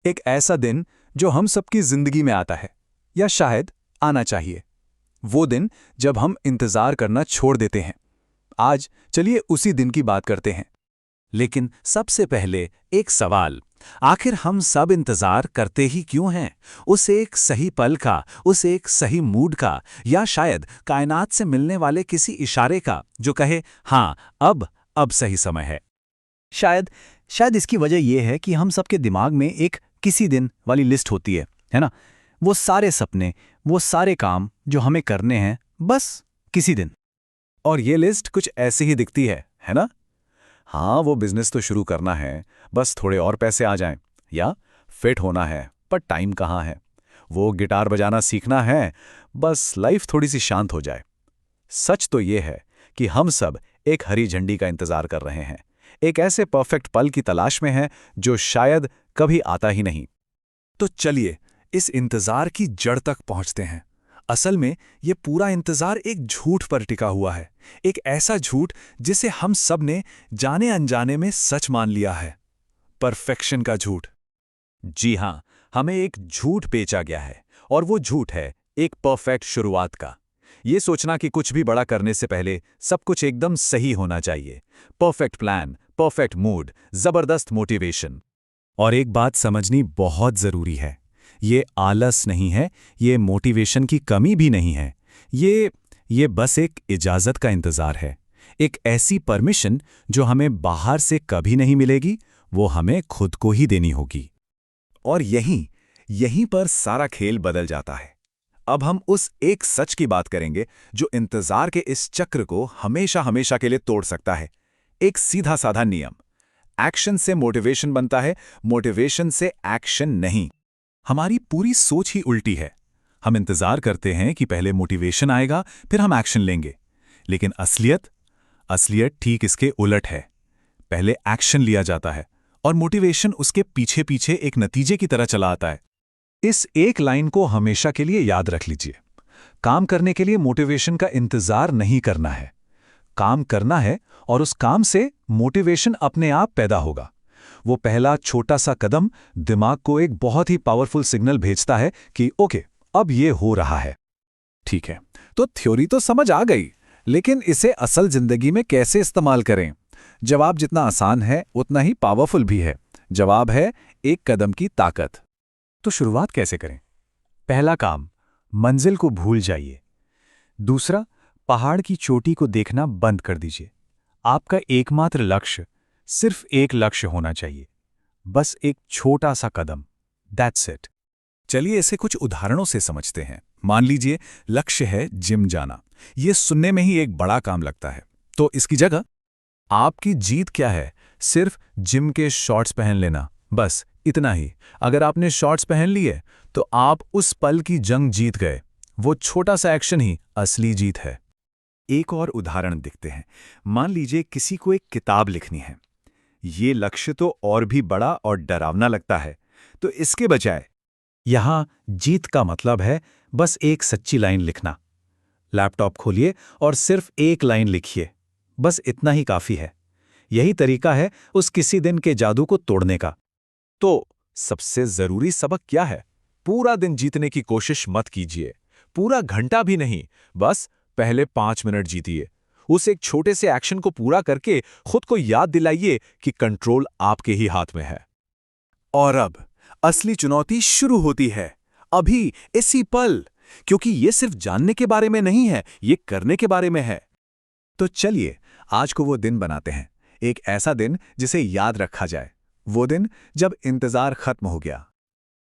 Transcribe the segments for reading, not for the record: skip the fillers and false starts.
एक ऐसा दिन जो हम सबकी जिंदगी में आता है, या शायद आना चाहिए। वो दिन जब हम इंतजार करना छोड़ देते हैं। आज चलिए उसी दिन की बात करते हैं। लेकिन सबसे पहले एक सवाल, आखिर हम सब इंतजार करते ही क्यों हैं? उस एक सही पल का, उस एक सही मूड का, या शायद कायनात से मिलने वाले किसी इशारे का जो कहे हाँ, अब सही समय है। शायद शायद इसकी वजह यह है कि हम सबके दिमाग में एक किसी दिन वाली लिस्ट होती है ना? वो सारे सपने, वो सारे काम जो हमें करने हैं, बस किसी दिन। और ये लिस्ट कुछ ऐसी ही दिखती है ना? हाँ, वो बिजनेस तो शुरू करना है, बस थोड़े और पैसे आ जाएं, या फिट होना है पर टाइम कहाँ है। वो गिटार बजाना सीखना है, बस लाइफ थोड़ी सी शांत हो जाए। सच तो ये है कि हम सब एक हरी झंडी का इंतजार कर रहे हैं, एक ऐसे परफेक्ट पल की तलाश में हैं जो शायद कभी आता ही नहीं। तो चलिए इस इंतजार की जड़ तक पहुंचते हैं। असल में ये पूरा इंतजार एक झूठ पर टिका हुआ है, एक ऐसा झूठ जिसे हम सब ने जाने अनजाने में सच मान लिया है। परफेक्शन का झूठ। जी हाँ, हमें एक झूठ बेचा गया है, और वो झूठ है एक परफेक्ट शुरुआत का। ये सोचना कि कुछ भी बड़ा करने से पहले सब कुछ एकदम सही होना चाहिए। परफेक्ट प्लान, परफेक्ट मूड, जबरदस्त मोटिवेशन। और एक बात समझनी बहुत जरूरी है, ये आलस नहीं है, ये मोटिवेशन की कमी भी नहीं है। ये बस एक इजाजत का इंतजार है, एक ऐसी परमिशन जो हमें बाहर से कभी नहीं मिलेगी, वो हमें खुद को ही देनी होगी। और यहीं पर सारा खेल बदल जाता है। अब हम उस एक सच की बात करेंगे जो इंतजार के इस चक्र को हमेशा हमेशा के लिए तोड़ सकता है। एक सीधा साधा नियम, एक्शन से मोटिवेशन बनता है, मोटिवेशन से एक्शन नहीं। हमारी पूरी सोच ही उल्टी है। हम इंतजार करते हैं कि पहले मोटिवेशन आएगा, फिर हम एक्शन लेंगे। लेकिन असलियत ठीक इसके उलट है। पहले एक्शन लिया जाता है और मोटिवेशन उसके पीछे पीछे एक नतीजे की तरह चला आता है। इस एक लाइन को हमेशा के लिए याद रख लीजिए। काम करने के लिए मोटिवेशन का इंतजार नहीं करना है, काम करना है, और उस काम से मोटिवेशन अपने आप पैदा होगा। वो पहला छोटा सा कदम दिमाग को एक बहुत ही पावरफुल सिग्नल भेजता है कि ओके, अब ये हो रहा है। ठीक है, तो थ्योरी तो समझ आ गई, लेकिन इसे असल जिंदगी में कैसे इस्तेमाल करें? जवाब जितना आसान है उतना ही पावरफुल भी है। जवाब है एक कदम की ताकत। तो शुरुआत कैसे करें? पहला काम, मंजिल को भूल जाइए। दूसरा, पहाड़ की चोटी को देखना बंद कर दीजिए। आपका एकमात्र लक्ष्य सिर्फ एक लक्ष्य होना चाहिए, बस एक छोटा सा कदम। That's it. चलिए इसे कुछ उदाहरणों से समझते हैं। मान लीजिए लक्ष्य है जिम जाना। ये सुनने में ही एक बड़ा काम लगता है। तो इसकी जगह आपकी जीत क्या है? सिर्फ जिम के शॉर्ट्स पहन लेना, बस इतना ही। अगर आपने शॉर्ट्स पहन लिए तो आप उस पल की जंग जीत गए। वो छोटा सा एक्शन ही असली जीत है। एक और उदाहरण देखते हैं। मान लीजिए किसी को एक किताब लिखनी है। ये लक्ष्य तो और भी बड़ा और डरावना लगता है। तो इसके बजाय यहां जीत का मतलब है बस एक सच्ची लाइन लिखना। लैपटॉप खोलिए और सिर्फ एक लाइन लिखिए, बस इतना ही काफी है। यही तरीका है उस किसी दिन के जादू को तोड़ने का। तो सबसे जरूरी सबक क्या है? पूरा दिन जीतने की कोशिश मत कीजिए, पूरा घंटा भी नहीं, बस पहले 5 मिनट जीतिए। उस एक छोटे से एक्शन को पूरा करके खुद को याद दिलाइए कि कंट्रोल आपके ही हाथ में है। और अब असली चुनौती शुरू होती है, अभी इसी पल, क्योंकि ये सिर्फ जानने के बारे में नहीं है, ये करने के बारे में है। तो चलिए आज को वो दिन बनाते हैं, एक ऐसा दिन जिसे याद रखा जाए, वो दिन जब इंतजार खत्म हो गया।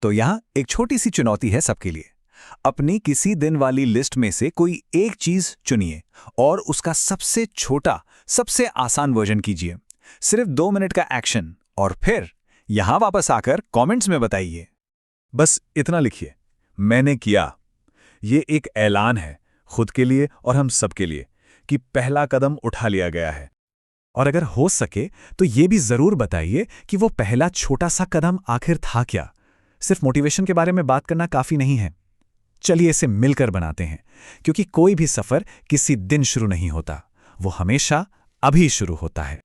तो यहां एक छोटी सी चुनौती है सबके लिए। अपनी किसी दिन वाली लिस्ट में से कोई एक चीज चुनिए और उसका सबसे छोटा, सबसे आसान वर्जन कीजिए। सिर्फ 2 मिनट का एक्शन, और फिर यहां वापस आकर कमेंट्स में बताइए। बस इतना लिखिए, मैंने किया। ये एक ऐलान है खुद के लिए और हम सब के लिए कि पहला कदम उठा लिया गया है। और अगर हो सके तो ये भी जरूर बताइए कि वो पहला छोटा सा कदम आखिर था क्या। सिर्फ मोटिवेशन के बारे में बात करना काफी नहीं है। चलिए इसे मिलकर बनाते हैं, क्योंकि कोई भी सफर किसी दिन शुरू नहीं होता, वो हमेशा अभी शुरू होता है।